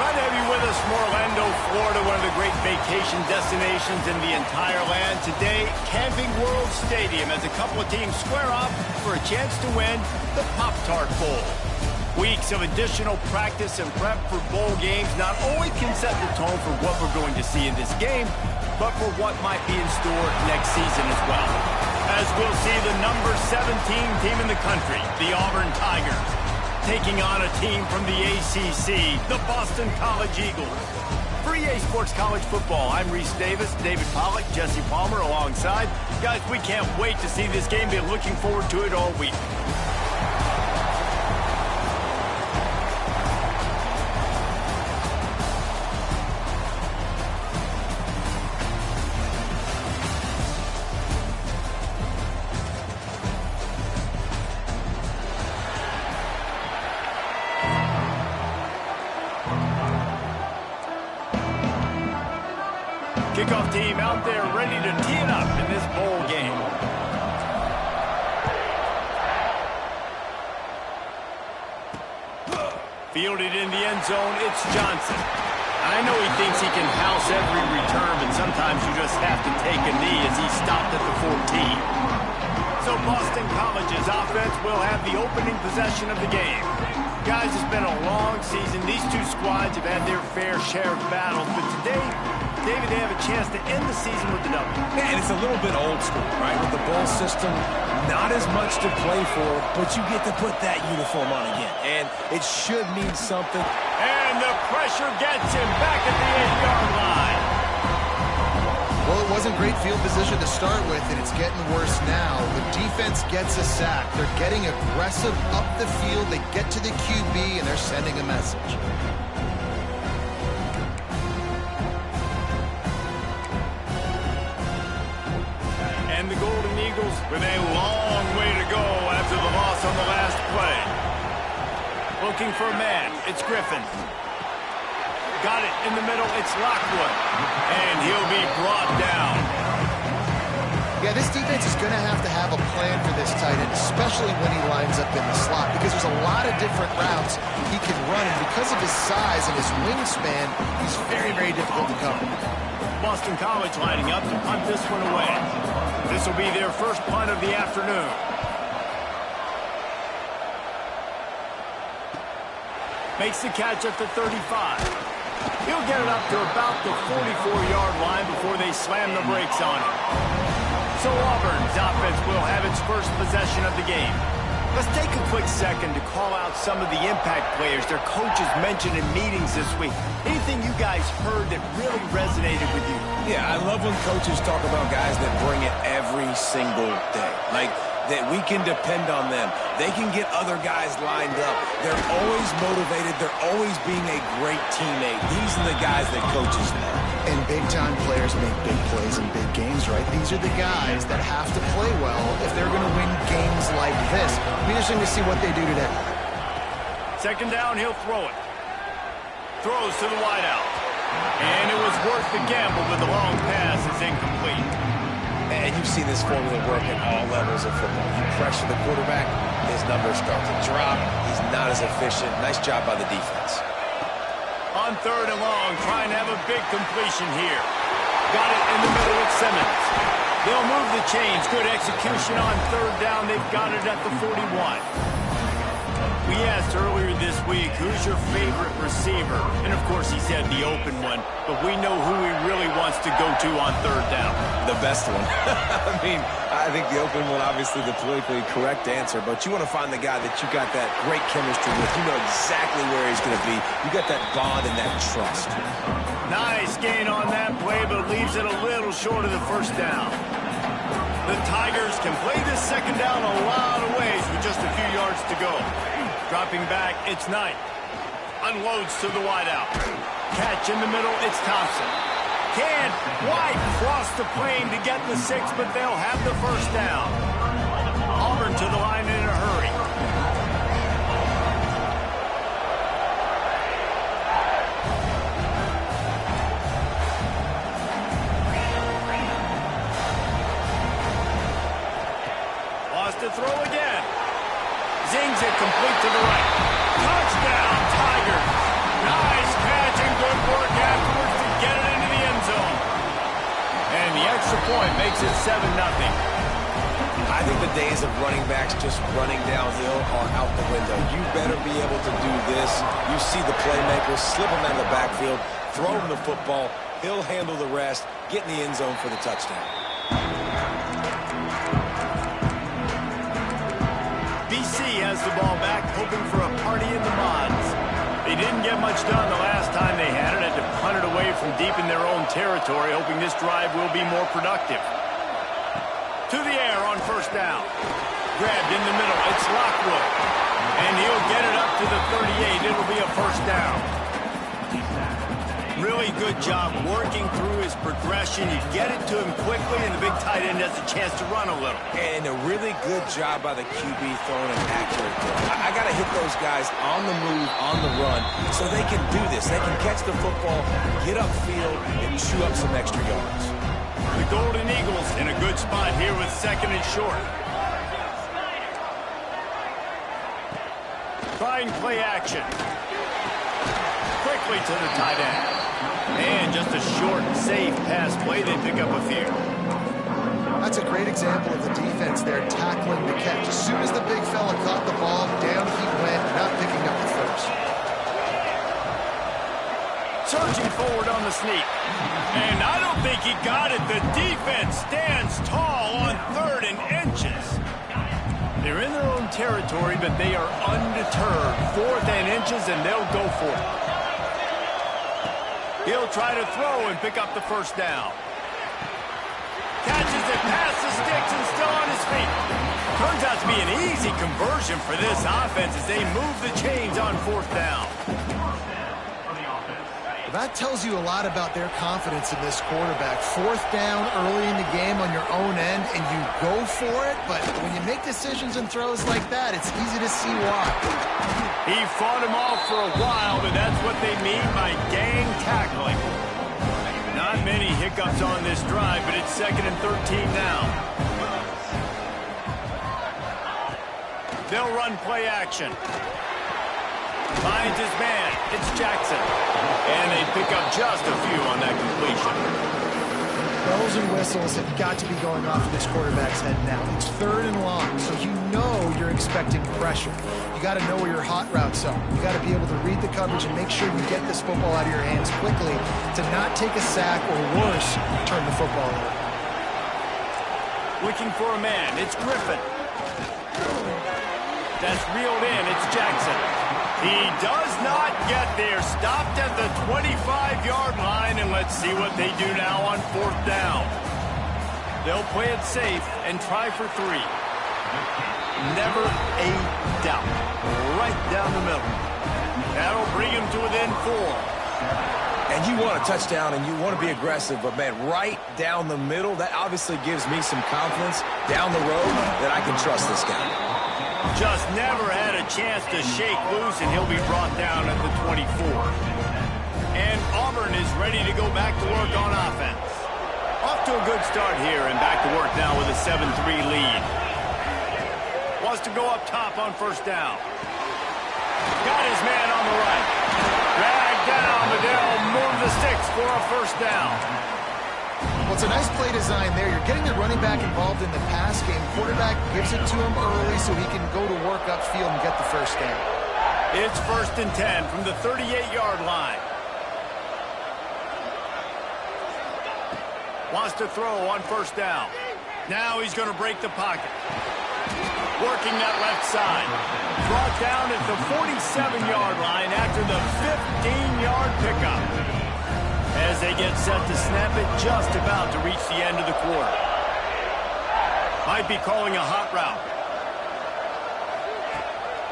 Glad to have you with us from Orlando, Florida, one of the great vacation destinations in the entire land. Today, Camping World Stadium as a couple of teams square off for a chance to win the Pop-Tart Bowl. Weeks of additional practice and prep for bowl games not only can set the tone for what we're going to see in this game, but for what might be in store next season as well. As we'll see the number 17 team in the country, the Auburn Tigers, taking on a team from the ACC, the Boston College Eagles. For EA Sports College Football, I'm Reese Davis, David Pollack, Jesse Palmer alongside. Guys, we can't wait to see this game. Been looking forward to it all week. Kickoff team out there ready to tee it up in this bowl game. Fielded in the end zone, it's Johnson. I know he thinks he can house every return, but sometimes you just have to take a knee as he stopped at the 14. So Boston College's offense will have the opening possession of the game. Guys, it's been a long season. These two squads have had their fair share of battles, but today, David, they have a chance to end the season with the W. Yeah, and it's a little bit old school, right? With the bowl system, not as much to play for, but you get to put that uniform on again. And it should mean something. And the pressure gets him back at the 8-yard line. Well, it wasn't great field position to start with, and it's getting worse now. The defense gets a sack. They're getting aggressive up the field. They get to the QB, and they're sending a message. And the Golden Eagles with a long way to go after the loss on the last play. Looking for a man, it's Griffin. Got it in the middle, it's Lockwood. And he'll be brought down. Yeah, this defense is going to have a plan for this tight end, especially when he lines up in the slot, because there's a lot of different routes he can run, and because of his size and his wingspan, he's very, very difficult to cover. Boston College lining up to punt this one away. This will be their first punt of the afternoon. Makes the catch at the 35. He'll get it up to about the 44-yard line before they slam the brakes on it. So Auburn's offense will have its first possession of the game. Let's take a quick second to call out some of the impact players their coaches mentioned in meetings this week. Anything you guys heard that really resonated with you? Yeah, I love when coaches talk about guys that bring it every single day. Like, that we can depend on them. They can get other guys lined up. They're always motivated. They're always being a great teammate. These are the guys that coaches love. And big-time players make big plays in big games, right? These are the guys that have to play well if they're going to win games like this. It'll be interesting to see what they do today. Second down, he'll throw it. Throws to the wideout. And it was worth the gamble, but the long pass is incomplete. And you've seen this formula work at all levels of football. You pressure the quarterback, his numbers start to drop. He's not as efficient. Nice job by the defense. On third and long, trying to have a big completion here. Got it in the middle with Simmons. They'll move the chains. Good execution on third down. They've got it at the 41. We asked earlier this week, who's your favorite receiver? And, of course, he said the open one. But we know who he really wants to go to on third down. The best one. I mean, I think the open one, obviously the politically correct answer. But you want to find the guy that you got that great chemistry with. You know exactly where he's going to be. You got that bond and that trust. Nice gain on that play, but leaves it a little short of the first down. The Tigers can play this second down a lot of ways with just a few yards to go. Dropping back, it's Knight. Unloads to the wideout. Catch in the middle, it's Thompson. Can't quite cross the plane to get the 6, but they'll have the first down. Auburn to the line in a hurry. Lost to throw again. Zings it complete to the right. Touchdown, Tigers. Nice catch days of running backs just running downhill are out the window. You better be able to do this. You see the playmakers, slip him out of the backfield, throw him the football. He'll handle the rest, get in the end zone for the touchdown. BC has the ball back, hoping for a party in the mods. They didn't get much done the last time they had it. Had to punt it away from deep in their own territory, hoping this drive will be more productive. To the air on first down. Grabbed in the middle. It's Lockwood. And he'll get it up to the 38. It'll be a first down. Really good job working through his progression. You get it to him quickly, and the big tight end has a chance to run a little. And a really good job by the QB throwing an accurate throw. I got to hit those guys on the move, on the run, so they can do this. They can catch the football, get upfield, and chew up some extra yards. The Golden Eagles in a good spot here with second and short. Trying play action. Quickly to the tight end. And just a short, safe pass play. They pick up a few. That's a great example of the defense there tackling the catch. As soon as the big fella caught the ball, down he went, not picking up the first. Surging forward on the sneak. And I don't think he got it. The defense stands tall on 3rd and inches. They're in their own territory, but they are undeterred. 4th and inches, and they'll go for it. He'll try to throw and pick up the first down. Catches it past the sticks and still on his feet. Turns out to be an easy conversion for this offense as they move the chains on 4th down. That tells you a lot about their confidence in this quarterback. 4th down early in the game on your own end, and you go for it, but when you make decisions and throws like that, it's easy to see why. He fought him off for a while, but that's what they mean by gang tackling. Not many hiccups on this drive, but it's 2nd and 13 now. They'll run play action. Finds his man. It's Jackson. And they pick up just a few on that completion. Bells and whistles have got to be going off in this quarterback's head now. It's 3rd and long, so you know you're expecting pressure. You got to know where your hot routes are. You got to be able to read the coverage and make sure you get this football out of your hands quickly to not take a sack or worse, turn the football over. Looking for a man. It's Griffin. That's reeled in. It's Jackson. He does not get there. Stopped at the 25-yard line, and let's see what they do now on 4th down. They'll play it safe and try for 3. Never a doubt. Right down the middle. That'll bring him to within 4. And you want a touchdown, and you want to be aggressive, but, man, right down the middle, that obviously gives me some confidence down the road that I can trust this guy. Just never had a chance to shake loose, and he'll be brought down at the 24. And Auburn is ready to go back to work on offense. Off to a good start here, and back to work now with a 7-3 lead. Wants to go up top on 1st down. Got his man on the right. Dragged down, but they'll move the sticks for a 1st down. Well, it's a nice play design there. You're getting the running back involved in the pass game. Quarterback gives it to him early so he can go to work upfield and get the 1st down. It's 1st and 10 from the 38-yard line. Wants to throw on 1st down. Now he's going to break the pocket. Working that left side. Brought down at the 47-yard line after the 15-yard pickup. As they get set to snap it, just about to reach the end of the quarter. Might be calling a hot route.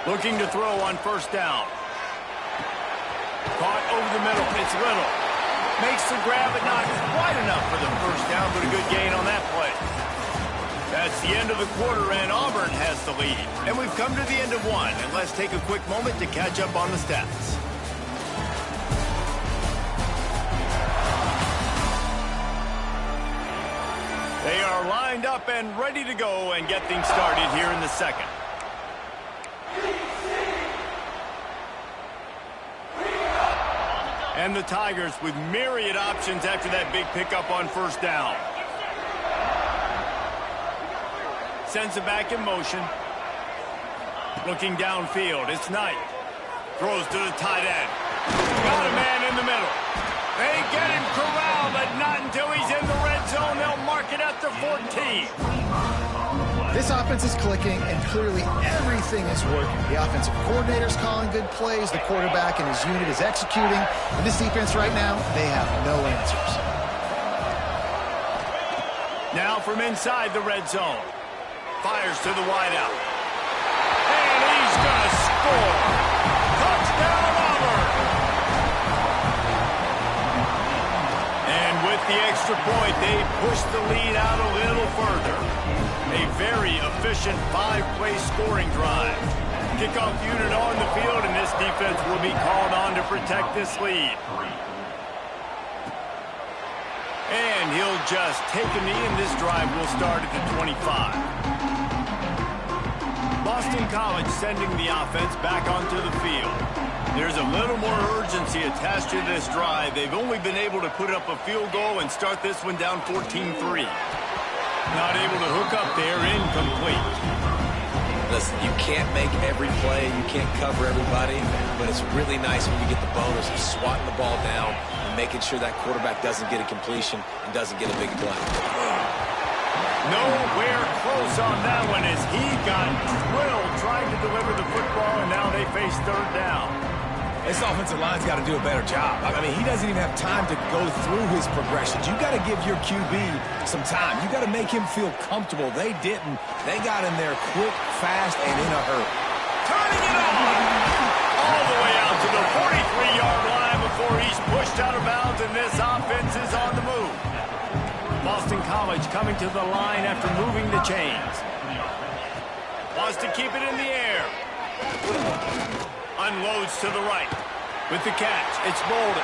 Looking to throw on 1st down. Caught over the middle. It's Little. Makes the grab, but not quite enough for the 1st down, but a good gain on that play. That's the end of the quarter, and Auburn has the lead. And we've come to the end of one, and let's take a quick moment to catch up on the stats. They are lined up and ready to go and get things started here in the 2nd. And the Tigers with myriad options after that big pickup on 1st down. Sends it back in motion. Looking downfield, it's Knight. Throws to the tight end. Got a man in the middle. They get him corralled, but not until he's in the red zone. They'll mark it at the 14. This offense is clicking, and clearly everything is working. The offensive coordinator's calling good plays. The quarterback and his unit is executing. And this defense right now, they have no answers. Now from inside the red zone. Fires to the wideout. And he's going to score. Touchdown, Auburn. And with the extra point, they push the lead out a little further. A very efficient 5-play scoring drive. Kickoff unit on the field, and this defense will be called on to protect this lead. And he'll just take a knee, and this drive will start at the 25. Boston College sending the offense back onto the field. There's a little more urgency attached to this drive. They've only been able to put up a field goal and start this one down 14-3. Not able to hook up there, incomplete. Listen, you can't make every play, you can't cover everybody, but it's really nice when you get the bonus of swatting the ball down and making sure that quarterback doesn't get a completion and doesn't get a big play. Nowhere close on that one as he got drilled trying to deliver the football, and now they face third down. This offensive line's got to do a better job. I mean, he doesn't even have time to go through his progressions. You got to give your QB some time. You got to make him feel comfortable. They didn't. They got in there quick, fast, and in a hurry. Turning it on! All the way out to the 43-yard line before he's pushed out of bounds, and this offense is on the move. Boston College coming to the line after moving the chains. Wants to keep it in the air. Unloads to the right. With the catch, it's Bolden.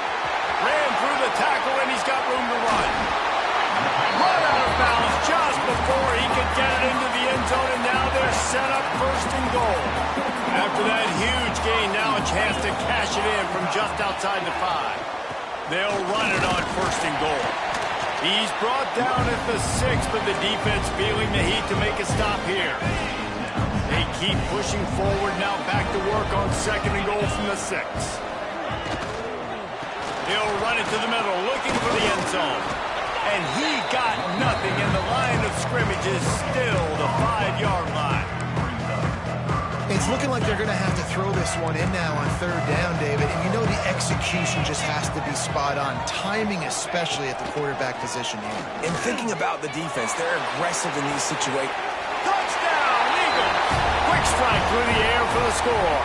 Ran through the tackle, and he's got room to run. Run out of bounds just before he could get it into the end zone, and now they're set up first and goal. After that huge gain, now a chance to cash it in from just outside the 5. They'll run it on first and goal. He's brought down at the 6, but the defense feeling the heat to make a stop here. They keep pushing forward, now back to work on second and goal from the 6. He'll run it to the middle, looking for the end zone. And he got nothing, and the line of scrimmage is still the 5-yard line. It's looking like they're going to have to throw this one in now on third down, David. And you know the execution just has to be spot on. Timing especially at the quarterback position here. And thinking about the defense, they're aggressive in these situations. Touchdown, Eagles! Quick strike through the air for the score.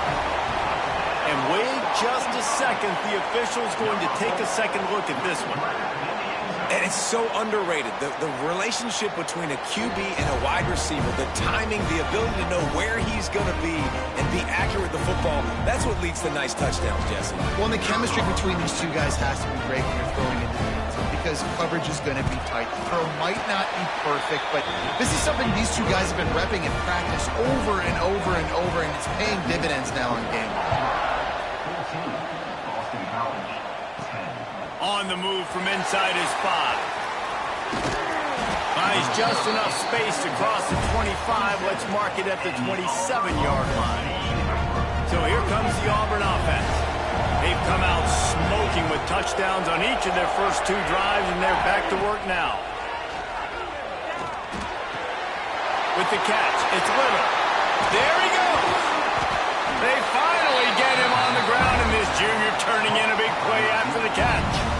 And wait just a second. The official's going to take a second look at this one. And it's so underrated. The relationship between a QB and a wide receiver, the timing, the ability to know where he's going to be and be accurate with the football, that's what leads to nice touchdowns, Jesse. Well, and the chemistry between these two guys has to be great when you're throwing into the end zone because coverage is going to be tight. The throw might not be perfect, but this is something these two guys have been repping in practice over and over and over, and it's paying dividends now in game. On the move from inside his 5. Buys just enough space to cross the 25. Let's mark it at the 27-yard line. So here comes the Auburn offense. They've come out smoking with touchdowns on each of their first 2 drives, and they're back to work now. With the catch, it's Little. There he goes. They finally get him on the ground, and this junior turning in a big play after the catch.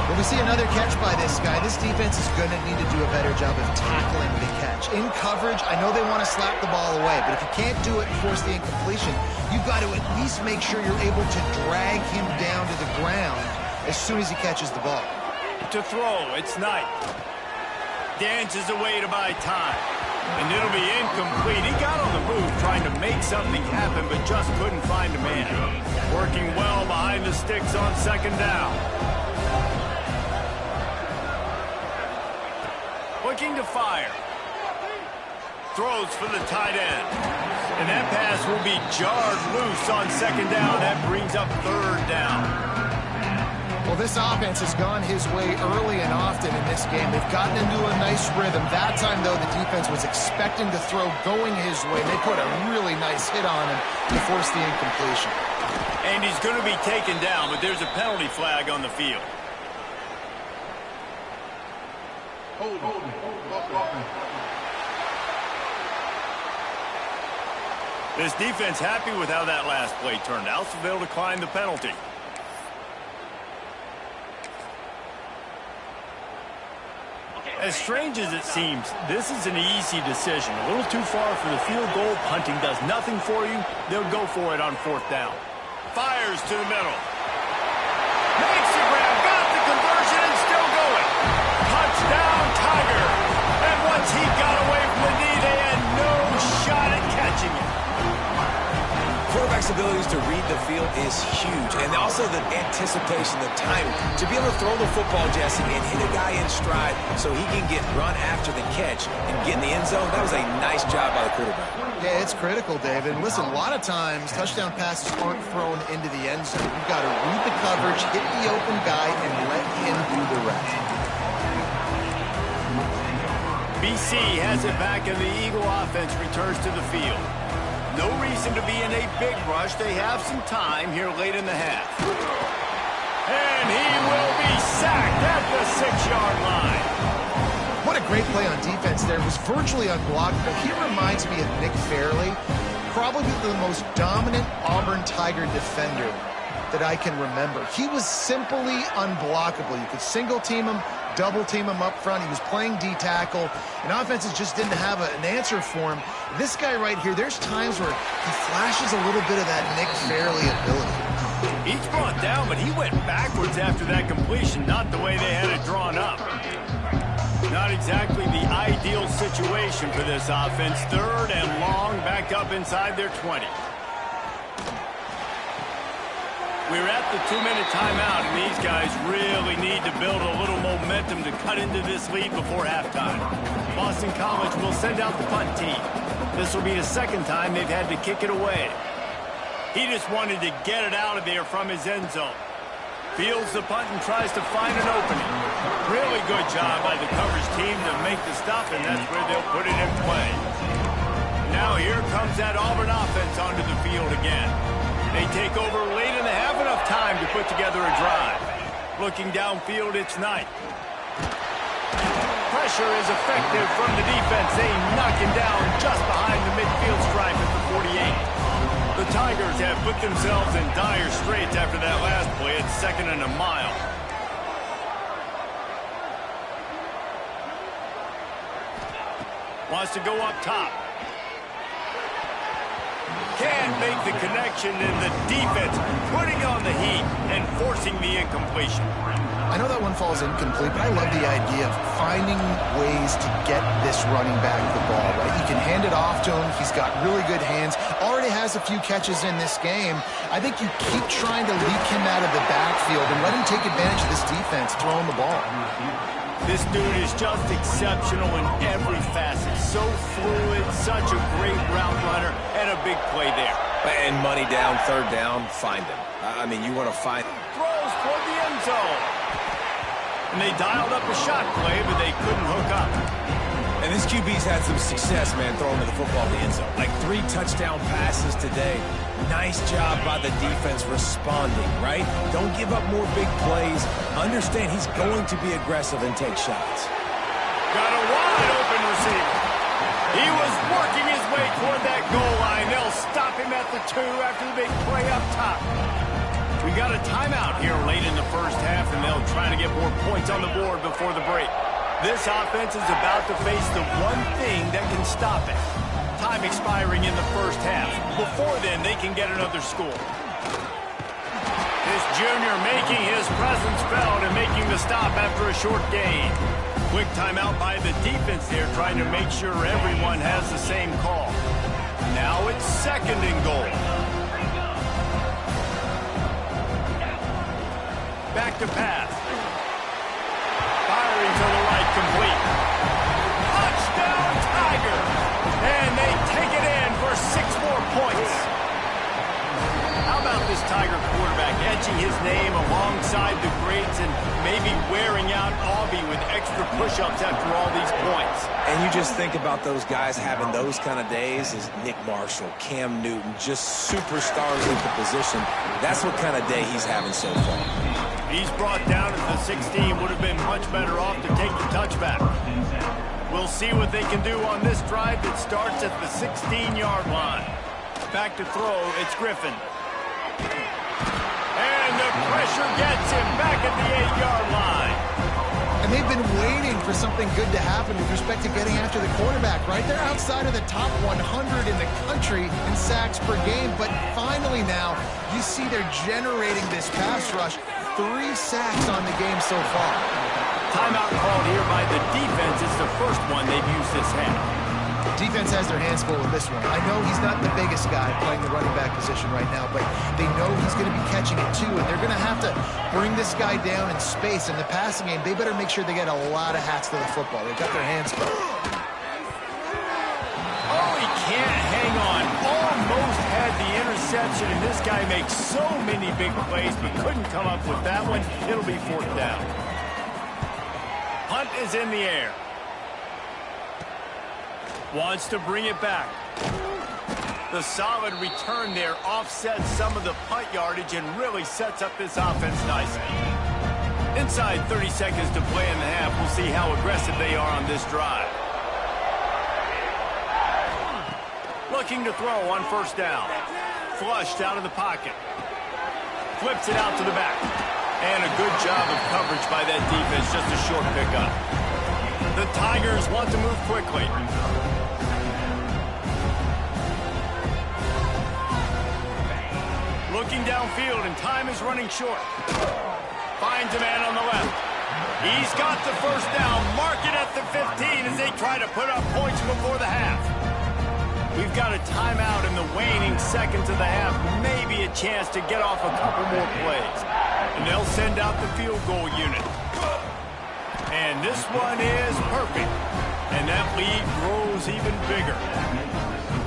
When we see another catch by this guy, this defense is going to need to do a better job of tackling the catch. In coverage, I know they want to slap the ball away, but if you can't do it and force the incompletion, you've got to at least make sure you're able to drag him down to the ground as soon as he catches the ball. To throw, it's Knight. Dances away to buy time. And it'll be incomplete. He got on the move trying to make something happen, but just couldn't find a man. Working well behind the sticks on second down. Looking to fire. Throws for the tight end. And that pass will be jarred loose on second down. That brings up third down. Well, this offense has gone his way early and often in this game. They've gotten into a nice rhythm. That time, though, the defense was expecting the throw going his way. They put a really nice hit on him to force the incompletion. And he's going to be taken down, but there's a penalty flag on the field. This defense happy with how that last play turned out, so they'll decline the penalty. As strange as it seems, this is an easy decision. A little too far for the field goal. Punting does nothing for you. They'll go for it on 4th down. Fires to the middle. Makes the grab, got the conversion, and still going. Touchdown, Tiger. And once he got away from the knee, they had no shot at catching it. Quarterback's abilities to read the field is huge, and also the anticipation, the timing. To be able to throw the football, Jesse, and hit a guy in stride so he can get run after the catch and get in the end zone, that was a nice job by the quarterback. Yeah, it's critical, David. And listen, a lot of times, touchdown passes aren't thrown into the end zone. You've got to read the coverage, hit the open guy, and let him do the rest. BC has it back, and the Eagle offense returns to the field. No reason to be in a big rush. They have some time here late in the half. And he will be sacked at the 6-yard line. What a great play on defense there. It was virtually unblockable. He reminds me of Nick Fairley, probably the most dominant Auburn Tiger defender that I can remember. He was simply unblockable. You could single team him, double team him up front. He was playing D-tackle, and offenses just didn't have an answer for him. This guy right here, there's times where he flashes a little bit of that Nick Fairley ability. He's brought down, but he went backwards after that completion, not the way they had it drawn up. Not exactly the ideal situation for this offense. 3rd and long, backed up inside their 20. We're at the 2-minute timeout, and these guys really need to build a little momentum to cut into this lead before halftime. Boston College will send out the punt team. This will be the 2nd time they've had to kick it away. He just wanted to get it out of there from his end zone. Fields the punt and tries to find an opening. Really good job by the coverage team to make the stop, and that's where they'll put it in play. Now here comes that Auburn offense onto the field again. They take over late in the half, enough time to put together a drive. Looking downfield, it's Knight. Pressure is effective from the defense. They knock him down just behind the midfield stripe at the 48. The Tigers have put themselves in dire straits after that last play. It's 2nd and a mile. Wants to go up top. Can't make the connection, in the defense putting on the heat and forcing the incompletion. I know that one falls incomplete, but I love the idea of finding ways to get this running back the ball, right? You can hand it off to him. He's got really good hands. Already has a few catches in this game. I think you keep trying to leak him out of the backfield and let him take advantage of this defense throwing the ball. This dude is just exceptional in every facet. So fluid, such a great route runner, and a big play there. And money down, 3rd down, find him. I mean, you want to find him. Throws toward the end zone. And they dialed up a shot play, but they couldn't hook up. And this QB's had some success, man, throwing to the football in the end zone. Like 3 touchdown passes today. Nice job by the defense responding, right? Don't give up more big plays. Understand he's going to be aggressive and take shots. Got a wide open receiver. He was working his way toward that goal line. They'll stop him at the 2 after the big play up top. We got a timeout here late in the first half, and they'll try to get more points on the board before the break. This offense is about to face the one thing that can stop it. Time expiring in the first half. Before then, they can get another score. This junior making his presence felt and making the stop after a short gain. Quick timeout by the defense there, trying to make sure everyone has the same call. Now it's 2nd and goal. Back to pass. Firing to the right, complete. Touchdown, Tiger! And they take it in for 6 more points. How about this Tiger quarterback etching his name alongside beside the greats and maybe wearing out Aubie with extra push-ups after all these points. And you just think about those guys having those kind of days as Nick Marshall, Cam Newton, just superstars at the position. That's what kind of day he's having so far. He's brought down at the 16. Would have been much better off to take the touchback. We'll see what they can do on this drive that starts at the 16-yard line. Back to throw, it's Griffin. And the pressure gets him back at the 8-yard line. And they've been waiting for something good to happen with respect to getting after the quarterback, right? They're outside of the top 100 in the country in sacks per game, but finally now you see they're generating this pass rush. 3 sacks on the game so far. Timeout called here by the defense. It's the first one they've used this half. Defense has their hands full with this one. I know he's not the biggest guy playing the running back position right now, but they know he's going to be catching it too, and they're going to have to bring this guy down in space. In the passing game, they better make sure they get a lot of hats to the football. They've got their hands full. Oh, he can't hang on. Almost had the interception, and this guy makes so many big plays, but couldn't come up with that one. It'll be 4th down. Punt is in the air. Wants to bring it back. The solid return there offsets some of the punt yardage and really sets up this offense nicely. Inside 30 seconds to play in the half. We'll see how aggressive they are on this drive. Looking to throw on 1st down. Flushed out of the pocket. Flips it out to the back. And a good job of coverage by that defense. Just a short pickup. The Tigers want to move quickly. Looking downfield, and time is running short. Finds a man on the left. He's got the 1st down. Mark it at the 15 as they try to put up points before the half. We've got a timeout in the waning seconds of the half. Maybe a chance to get off a couple more plays. And they'll send out the field goal unit. And this one is perfect. And that lead grows even bigger.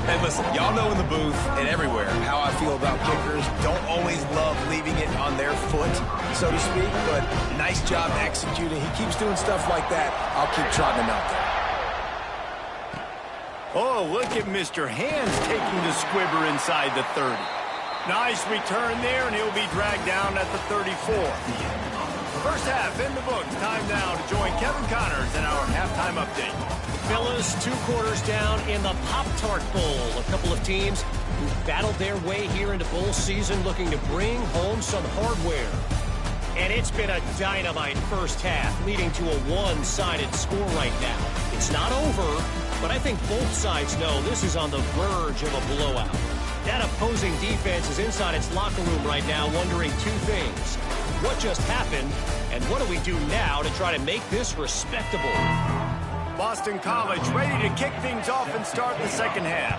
And listen, y'all know in the booth and everywhere how I feel about kickers. Don't always love leaving it on their foot, so to speak, but nice job executing. He keeps doing stuff like that. I'll keep trotting him out there. Oh, look at Mr. Hands taking the squibber inside the 30. Nice return there, and he'll be dragged down at the 34. First half in the books. Time now to join Kevin Connors in our halftime update. Fellas, 2 quarters down in the Pop-Tart Bowl. A couple of teams who battled their way here into bowl season looking to bring home some hardware. And it's been a dynamite first half, leading to a one-sided score right now. It's not over, but I think both sides know this is on the verge of a blowout. That opposing defense is inside its locker room right now wondering 2 things. What just happened, and what do we do now to try to make this respectable? Boston College ready to kick things off and start the second half.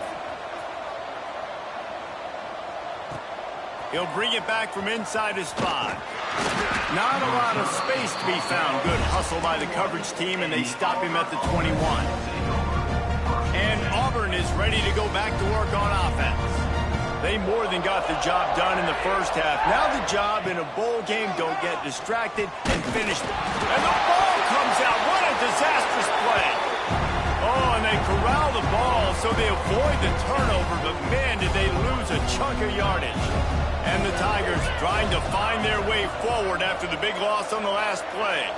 He'll bring it back from inside his 5. Not a lot of space to be found. Good hustle by the coverage team, and they stop him at the 21. And Auburn is ready to go back to work on offense. They more than got the job done in the first half. Now the job in a bowl game, don't get distracted and finish. And the ball comes out. What a disastrous play. Oh, and they corral the ball so they avoid the turnover, but man, did they lose a chunk of yardage. And the Tigers trying to find their way forward after the big loss on the last play.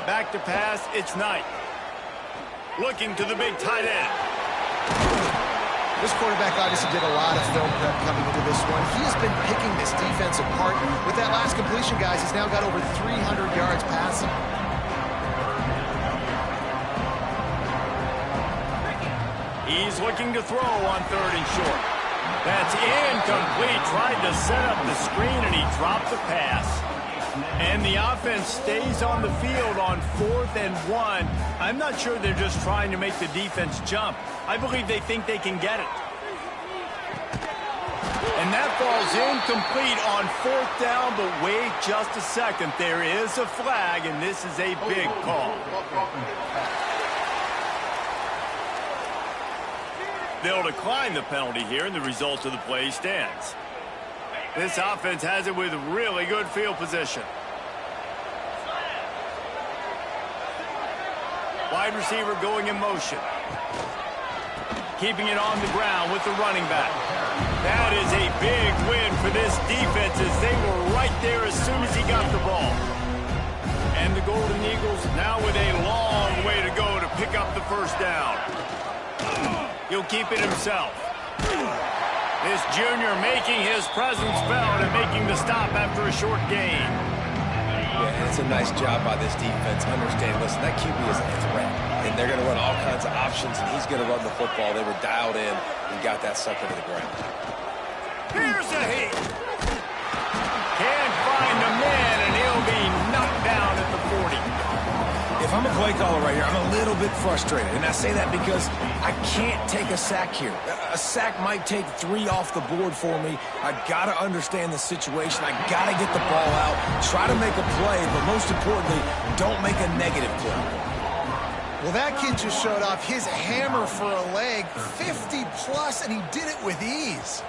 Back to pass, it's Knight. Looking to the big tight end. This quarterback obviously did a lot of film prep coming into this one. He has been picking this defense apart. With that last completion, guys, he's now got over 300 yards passing. He's looking to throw on 3rd and short. That's incomplete. Tried to set up the screen, and he dropped the pass. And the offense stays on the field on 4th and 1. I'm not sure they're just trying to make the defense jump. I believe they think they can get it. And that ball's incomplete on 4th down, but wait just a second. There is a flag, and this is a big call. They'll decline the penalty here, and the result of the play stands. This offense has it with really good field position. Wide receiver going in motion. Keeping it on the ground with the running back. That is a big win for this defense as they were right there as soon as he got the ball. And the Golden Eagles now with a long way to go to pick up the first down. He'll keep it himself. This junior making his presence felt and making the stop after a short gain. Yeah, and it's a nice job by this defense. Understand, listen, that QB is a threat. And they're going to run all kinds of options, and he's going to run the football. They were dialed in and got that sucker to the ground. Here's a hit. Can't find the man, and he'll be knocked down at the 40. If I'm a play caller right here, I'm a little bit frustrated. And I say that because I can't take a sack here. A sack might take 3 off the board for me. I got to understand the situation. I got to get the ball out, try to make a play, but most importantly, don't make a negative play. Well, that kid just showed off his hammer for a leg, 50-plus, and he did it with ease.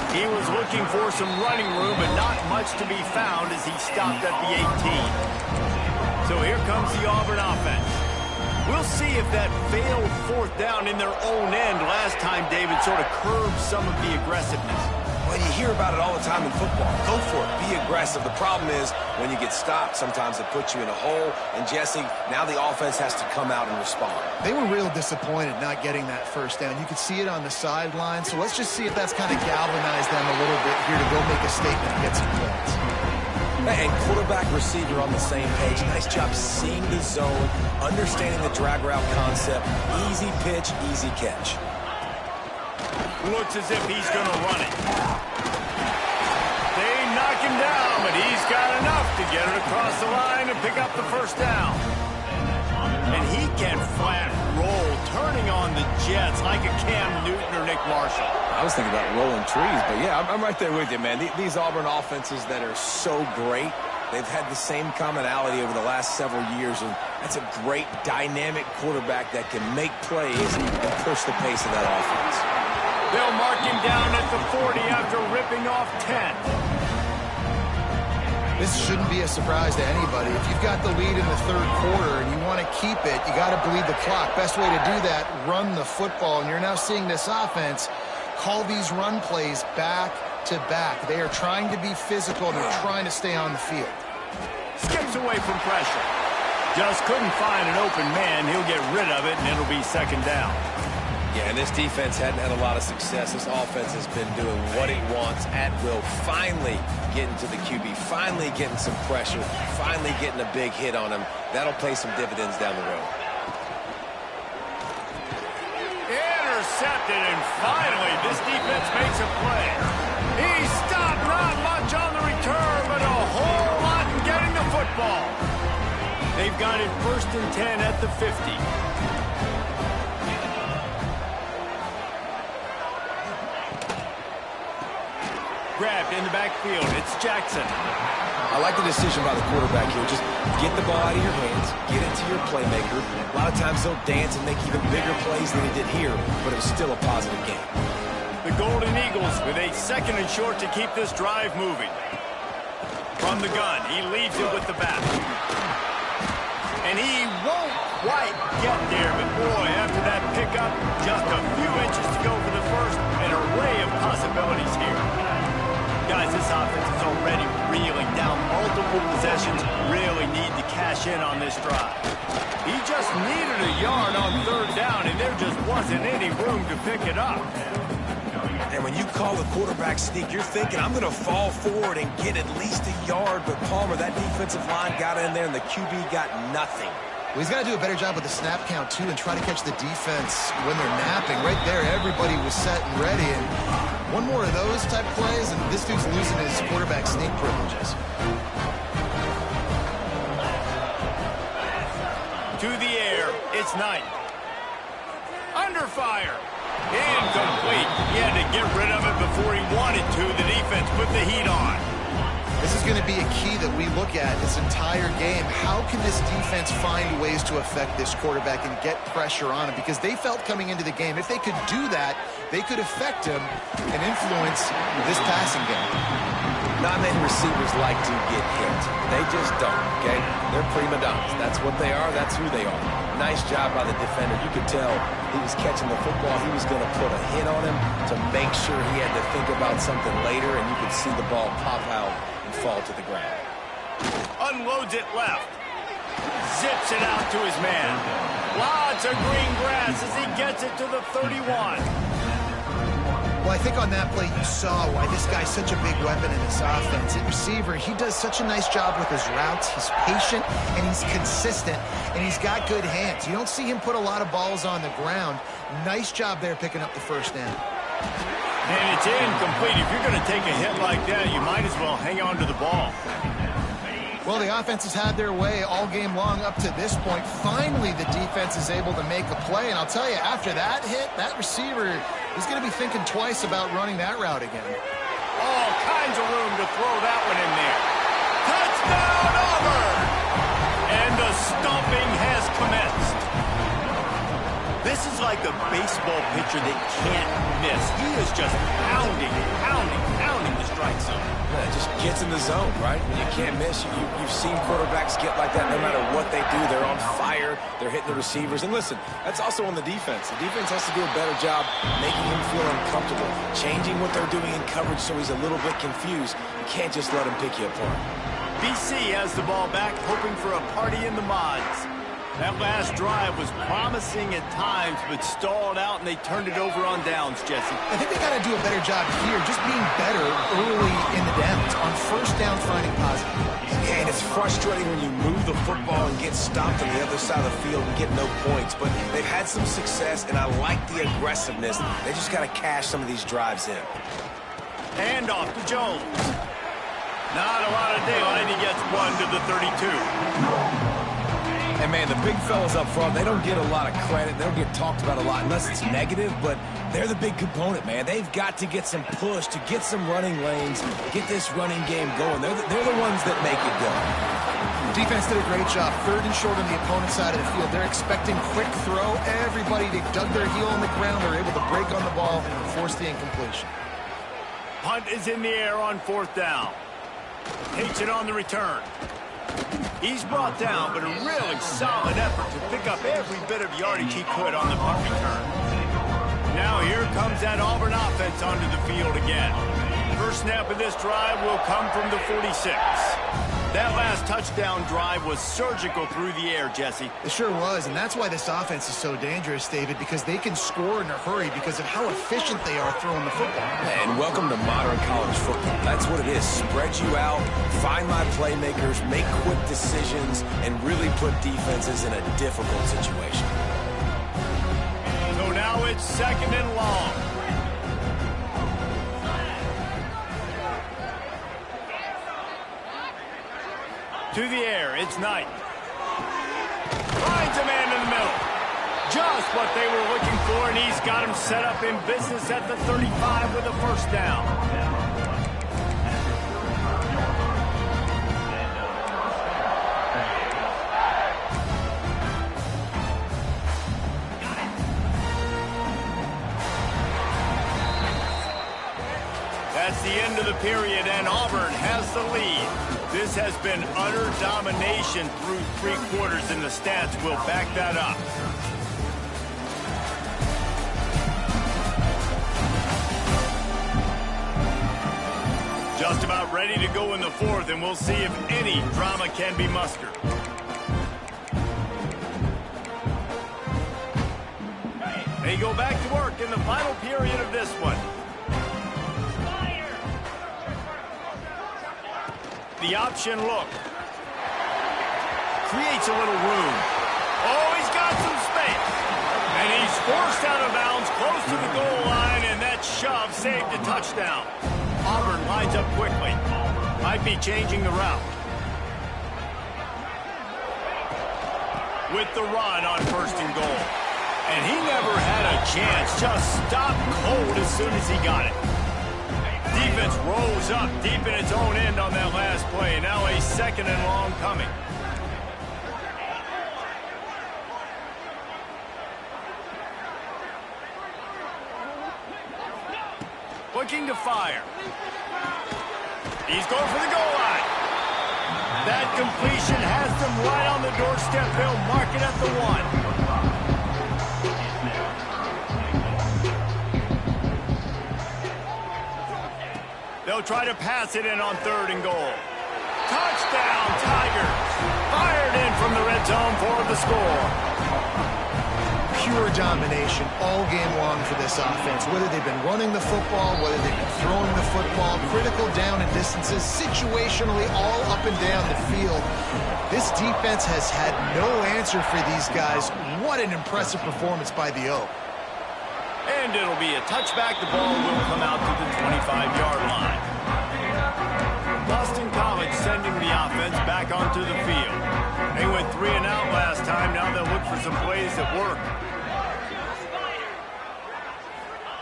He was looking for some running room, but not much to be found as he stopped at the 18. So here comes the Auburn offense. We'll see if that failed fourth down in their own end last time, David, sort of curbed some of the aggressiveness. Well, you hear about it all the time in football. Go for it. Be aggressive. The problem is when you get stopped, sometimes it puts you in a hole. And, Jesse, now the offense has to come out and respond. They were real disappointed not getting that first down. You could see it on the sideline. So let's just see if that's kind of galvanized them a little bit here to go make a statement and get some points. And quarterback, receiver on the same page. Nice job seeing the zone, understanding the drag route concept. Easy pitch, easy catch. Looks as if he's going to run it. They knock him down, but he's got enough to get it across the line and pick up the first down. And he can flat roll, turning on the Jets like a Cam Newton or Nick Marshall. I was thinking about rolling trees, but yeah, I'm right there with you, man. These Auburn offenses that are so great, they've had the same commonality over the last several years, and that's a great dynamic quarterback that can make plays and push the pace of that offense. They'll mark him down at the 40 after ripping off 10. This shouldn't be a surprise to anybody. If you've got the lead in the third quarter and you want to keep it, you got to bleed the clock. Best way to do that, run the football. And you're now seeing this offense call these run plays back to back. They are trying to be physical. They're trying to stay on the field. Skips away from pressure. Just couldn't find an open man. He'll get rid of it, and it'll be second down. Yeah, and this defense hadn't had a lot of success. This offense has been doing what it wants at will. Finally getting to the QB, finally getting some pressure, finally getting a big hit on him. That'll pay some dividends down the road. Intercepted, and finally this defense makes a play. He stopped, not much on the return, but a whole lot in getting the football. They've got it 1st and 10 at the 50. Grabbed in the backfield. It's Jackson. I like the decision by the quarterback here. Just get the ball out of your hands, get it to your playmaker. A lot of times they'll dance and make even bigger plays than he did here, but it was still a positive game. The Golden Eagles with a 2nd and short to keep this drive moving. From the gun, he leads it with the back. And he won't quite get there, but boy, after that pickup, just a few inches to go for the first, an array of possibilities here. Guys, this offense is already reeling down multiple possessions, really need to cash in on this drive. He just needed a yard on 3rd down, and there just wasn't any room to pick it up. And when you call the quarterback sneak, you're thinking, I'm going to fall forward and get at least a yard. But Palmer, that defensive line got in there, and the QB got nothing. Well, he's got to do a better job with the snap count, too, and try to catch the defense when they're napping. Right there, everybody was set and ready. And one more of those type plays, and this dude's losing his quarterback sneak privileges. To the air, it's Knight. Under fire. Incomplete. He had to get rid of it before he wanted to. The defense put the heat on. This is going to be a key that we look at this entire game. How can this defense find ways to affect this quarterback and get pressure on him? Because they felt coming into the game, if they could do that, they could affect him and influence this passing game. Not many receivers like to get hit. They just don't, okay? They're prima donnas. That's what they are. That's who they are. Nice job by the defender. You could tell he was catching the football. He was going to put a hit on him to make sure he had to think about something later, and you could see the ball pop out and fall to the ground. Unloads it left. Zips it out to his man. Lots of green grass as he gets it to the 31. Well, I think on that play you saw why this guy's such a big weapon in this offense. At receiver, he does such a nice job with his routes. He's patient, and he's consistent, and he's got good hands. You don't see him put a lot of balls on the ground. Nice job there picking up the first down. And it's incomplete. If you're going to take a hit like that, you might as well hang on to the ball. Well, the offense has had their way all game long up to this point. Finally, the defense is able to make a play. And I'll tell you, after that hit, that receiver is going to be thinking twice about running that route again. All kinds of room to throw that one in there. Touchdown, Auburn! And the stomping has commenced. This is like a baseball pitcher that can't miss. He is just pounding the strike zone. Yeah, it just gets in the zone, right? When you can't miss, you've seen quarterbacks get like that no matter what they do. They're on fire. They're hitting the receivers. And listen, that's also on the defense. The defense has to do a better job making him feel uncomfortable, changing what they're doing in coverage so he's a little bit confused. You can't just let him pick you apart. BC has the ball back, hoping for a party in the mods. That last drive was promising at times, but stalled out, and they turned it over on downs, Jesse. I think they got to do a better job here, just being better early in the downs, on first down, finding positive plays. Yeah, and it's frustrating when you move the football and get stopped on the other side of the field and get no points, but they've had some success, and I like the aggressiveness. They just got to cash some of these drives in. Hand off to Jones. Not a lot of daylight. He gets one to the 32. And, man, the big fellas up front, they don't get a lot of credit. They don't get talked about a lot unless it's negative, but they're the big component, man. They've got to get some push to get some running lanes, get this running game going. They're the ones that make it go. Defense did a great job. Third and short on the opponent's side of the field. They're expecting quick throw. Everybody, they dug their heel on the ground. They're able to break on the ball and force the incompletion. Punt is in the air on fourth down. Takes it on the return. He's brought down, but a really solid effort to pick up every bit of yardage he could on the punt return. Now here comes that Auburn offense onto the field again. First snap of this drive will come from the 46. That last touchdown drive was surgical through the air, Jesse. It sure was, and that's why this offense is so dangerous, David, because they can score in a hurry because of how efficient they are throwing the football. And welcome to modern college football. That's what it is. Spread you out, find my playmakers, make quick decisions, and really put defenses in a difficult situation. So now it's second and long. To the air, it's Knight. Finds a man in the middle. Just what they were looking for, and he's got him set up in business at the 35 with a first down. That's the end of the period, and Auburn has the lead. This has been utter domination through three quarters, and the stats will back that up. Just about ready to go in the fourth, and we'll see if any drama can be mustered. They go back to work in the final period of this one. The option look. Creates a little room. Oh, he's got some space. And he's forced out of bounds close to the goal line, and that shove saved a touchdown. Auburn lines up quickly. Might be changing the route. With the run on first and goal. And he never had a chance. Just stopped cold as soon as he got it. Defense rolls up deep in its own end on that last play. Now a second and long coming. Looking to fire. He's going for the goal line. That completion has them right on the doorstep. They'll mark it at the 1. They'll try to pass it in on 3rd and goal. Touchdown, Tigers. Fired in from the red zone for the score. Pure domination all game long for this offense. Whether they've been running the football, whether they've been throwing the football, critical down and distances, situationally all up and down the field. This defense has had no answer for these guys. What an impressive performance by the Oak. And it'll be a touchback. The ball will come out to the 25-yard line. Boston College sending the offense back onto the field. They went 3 and out last time. Now they'll look for some plays that work.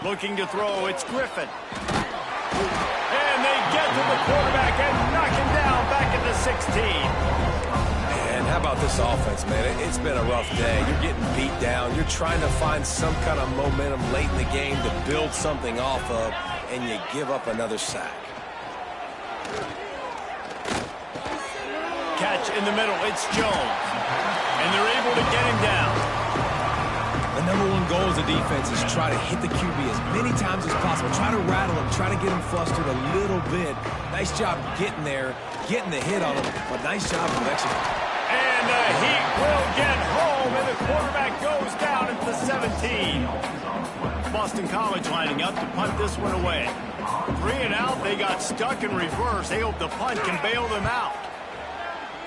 Looking to throw, it's Griffin. And they get to the quarterback and knock him down back at the 16. And how about this offense, man? It's been a rough day. You're getting beat down. You're trying to find some kind of momentum late in the game to build something off of, and you give up another sack. Catch in the middle, it's Jones. And they're able to get him down. The #1 goal as a defense is try to hit the QB as many times as possible. Try to rattle him, try to get him flustered a little bit. Nice job getting there, getting the hit on him, but nice job of executing. And the Heat will get home, and the quarterback goes down at the 17. Boston College lining up to punt this one away. 3 and out, they got stuck in reverse. They hope the punt can bail them out.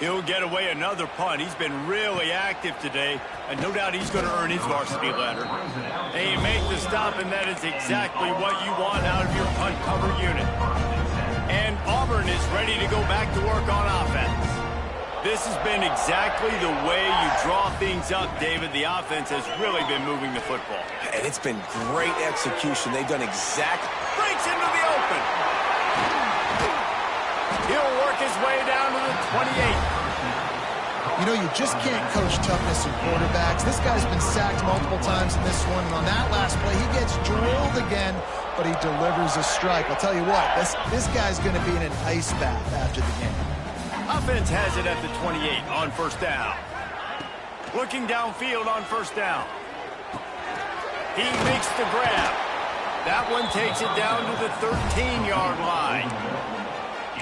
He'll get away another punt. He's been really active today, and no doubt he's going to earn his varsity letter. They make the stop, and that is exactly what you want out of your punt cover unit. And Auburn is ready to go back to work on offense. This has been exactly the way you draw things up, David. The offense has really been moving the football. And it's been great execution. They've done exactly. Breaks into the open. He'll work his way down to the 28. You know, you just can't coach toughness in quarterbacks. This guy's been sacked multiple times in this one, and on that last play, he gets drilled again, but he delivers a strike. I'll tell you what, this guy's going to be in an ice bath after the game. Offense has it at the 28 on 1st down. Looking downfield on 1st down. He makes the grab. That one takes it down to the 13-yard line.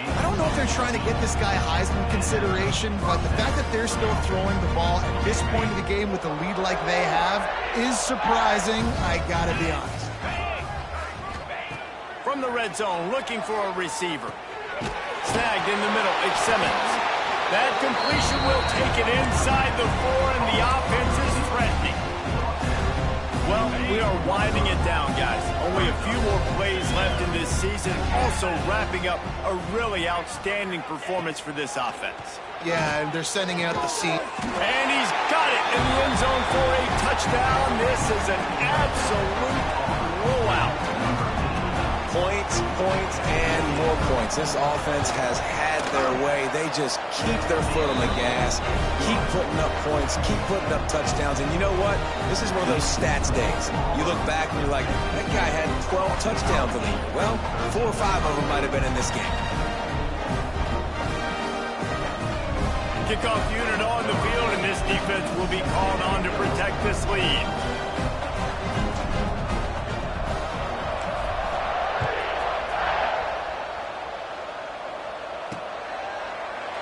I don't know if they're trying to get this guy Heisman consideration, but the fact that they're still throwing the ball at this point of the game with a lead like they have is surprising, I gotta be honest. From the red zone, looking for a receiver. Snagged in the middle, it's Simmons. That completion will take it inside the 4, and the offense is threatening. Well, we are winding it down, guys. Only a few more plays left in this season. Also wrapping up a really outstanding performance for this offense. Yeah, and they're sending out the seat. And he's got it in the end zone for a touchdown. This is an absolute blowout. Points, and more points. This offense has had their way. They just keep their foot on the gas, keep putting up points, keep putting up touchdowns. And you know what? This is one of those stats days. You look back and you're like, that guy had 12 touchdowns in the year. Well, 4 or 5 of them might have been in this game. Kickoff unit on the field, and this defense will be called on to protect this lead.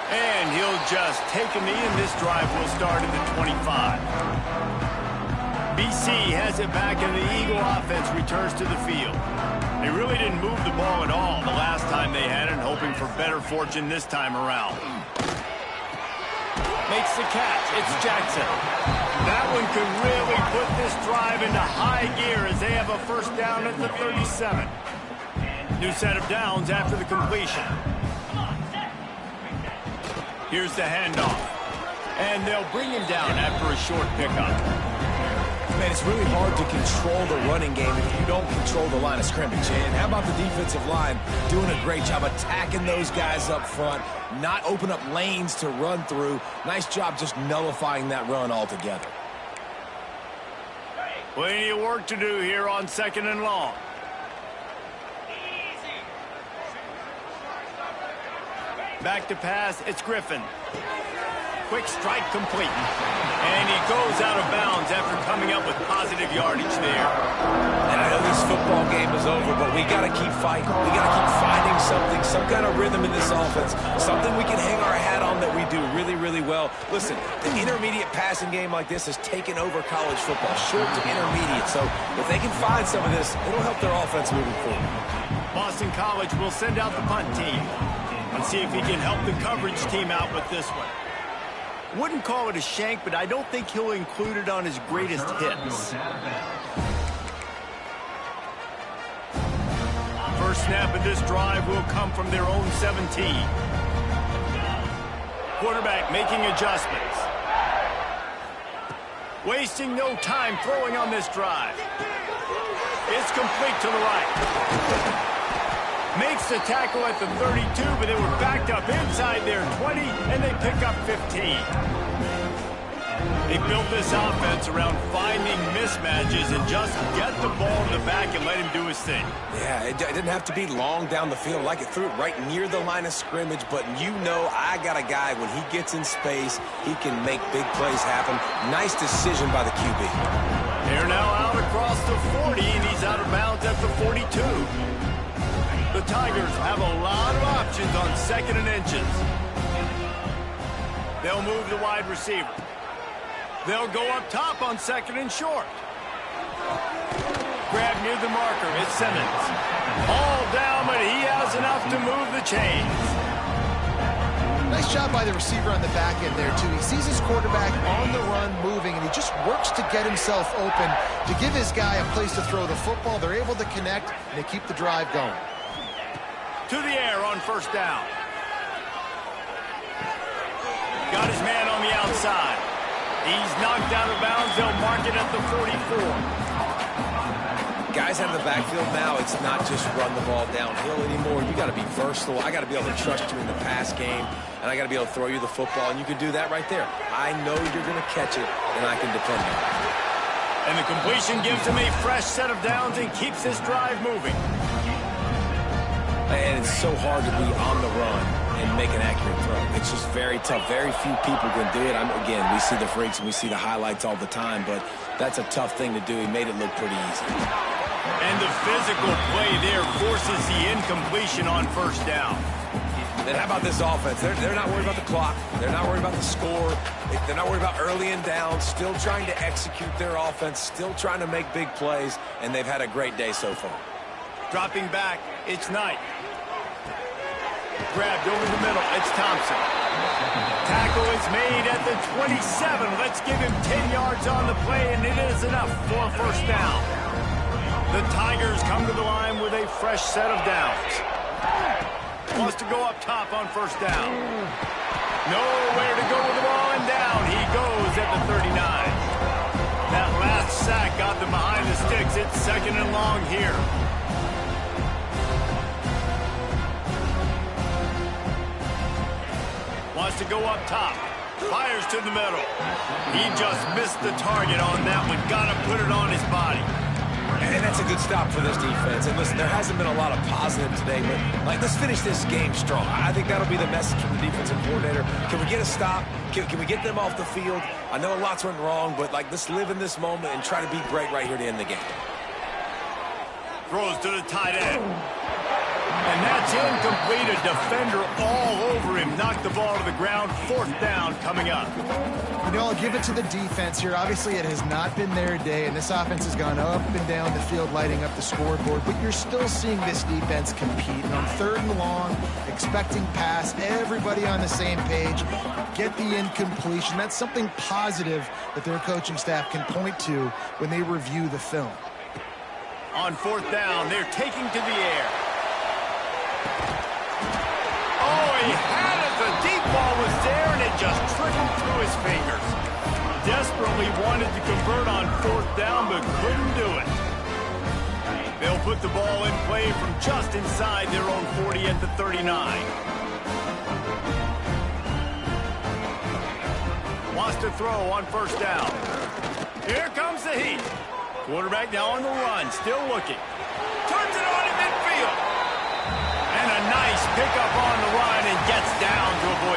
And he'll just take a knee, and this drive will start at the 25. BC has it back, and the Eagle offense returns to the field. They really didn't move the ball at all the last time they had it, hoping for better fortune this time around. Makes the catch. It's Jackson. That one could really put this drive into high gear as they have a 1st down at the 37. New set of downs after the completion. Here's the handoff. And they'll bring him down after a short pickup. Man, it's really hard to control the running game if you don't control the line of scrimmage. And how about the defensive line doing a great job attacking those guys up front, not open up lanes to run through. Nice job just nullifying that run altogether. Plenty of work to do here on 2nd and long. Back to pass, it's Griffin. Quick strike complete. And he goes out of bounds after coming up with positive yardage there. And I know this football game is over, but we got to keep fighting. We got to keep finding something, some kind of rhythm in this offense, something we can hang our hat on that we do really, really well. Listen, the intermediate passing game like this has taken over college football, short to intermediate. So if they can find some of this, it'll help their offense moving forward. Boston College will send out the punt team and see if he can help the coverage team out with this one. Wouldn't call it a shank, but I don't think he'll include it on his greatest hits. First snap of this drive will come from their own 17. Quarterback making adjustments. Wasting no time throwing on this drive. It's complete to the right. Makes the tackle at the 32, but they were backed up inside their 20, and they pick up 15. They built this offense around finding mismatches and just get the ball in the back and let him do his thing. Yeah, it didn't have to be long down the field. Like, it threw it right near the line of scrimmage, but you know I got a guy, when he gets in space, he can make big plays happen. Nice decision by the QB. They're now out across the 40, and he's out of bounds at the 42. The Tigers have a lot of options on 2nd and inches. They'll move the wide receiver. They'll go up top on 2nd and short. Grab near the marker. It's Simmons. All down, but he has enough to move the chains. Nice job by the receiver on the back end there, too. He sees his quarterback on the run moving, and he just works to get himself open to give his guy a place to throw the football. They're able to connect, and they keep the drive going. To the air on first down. Got his man on the outside. He's knocked out of bounds. They'll mark it at the 44. Guys out of the backfield now, it's not just run the ball downhill anymore. You got to be versatile. I got to be able to trust you in the pass game, and I got to be able to throw you the football, and you can do that right there. I know you're going to catch it, and I can depend on it. And the completion gives him a fresh set of downs and keeps this drive moving. And it's so hard to be on the run and make an accurate throw. It's just very tough. Very few people can do it. Again, we see the freaks and we see the highlights all the time, but that's a tough thing to do. He made it look pretty easy. And the physical play there forces the incompletion on first down. And how about this offense? They're not worried about the clock. They're not worried about the score. They're not worried about early and down. Still trying to execute their offense. Still trying to make big plays, and they've had a great day so far. Dropping back, it's Knight. Grabbed over the middle, it's Thompson. Tackle is made at the 27. Let's give him 10 yards on the play, and it is enough for a first down. The Tigers come to the line with a fresh set of downs. Wants to go up top on first down. Nowhere to go with the ball, and down he goes at the 39. That last sack got them behind the sticks. It's 2nd and long here. Wants to go up top. Fires to the middle. He just missed the target on that one. Got to put it on his body. And that's a good stop for this defense. And listen, there hasn't been a lot of positive today, but let's finish this game strong. I think that'll be the message from the defensive coordinator. Can we get a stop? Can we get them off the field? I know lots went wrong, but let's live in this moment and try to be great right here to end the game. Throws to the tight end. And that's incomplete. A defender all over him. Knocked the ball to the ground. 4th down coming up. You know, I'll give it to the defense here. Obviously, it has not been their day, and this offense has gone up and down the field, lighting up the scoreboard. But you're still seeing this defense compete. And on 3rd and long, expecting pass, everybody on the same page, get the incompletion. That's something positive that their coaching staff can point to when they review the film. On 4th down, they're taking to the air. Oh, he had it. The deep ball was there, and it just trickled through his fingers. Desperately wanted to convert on 4th down, but couldn't do it. They'll put the ball in play from just inside their own 40 at the 39. Wants to throw on 1st down. Here comes the heat. Quarterback now on the run, still looking. Turns it on in midfield. And a nice pick up on the run and gets down to avoid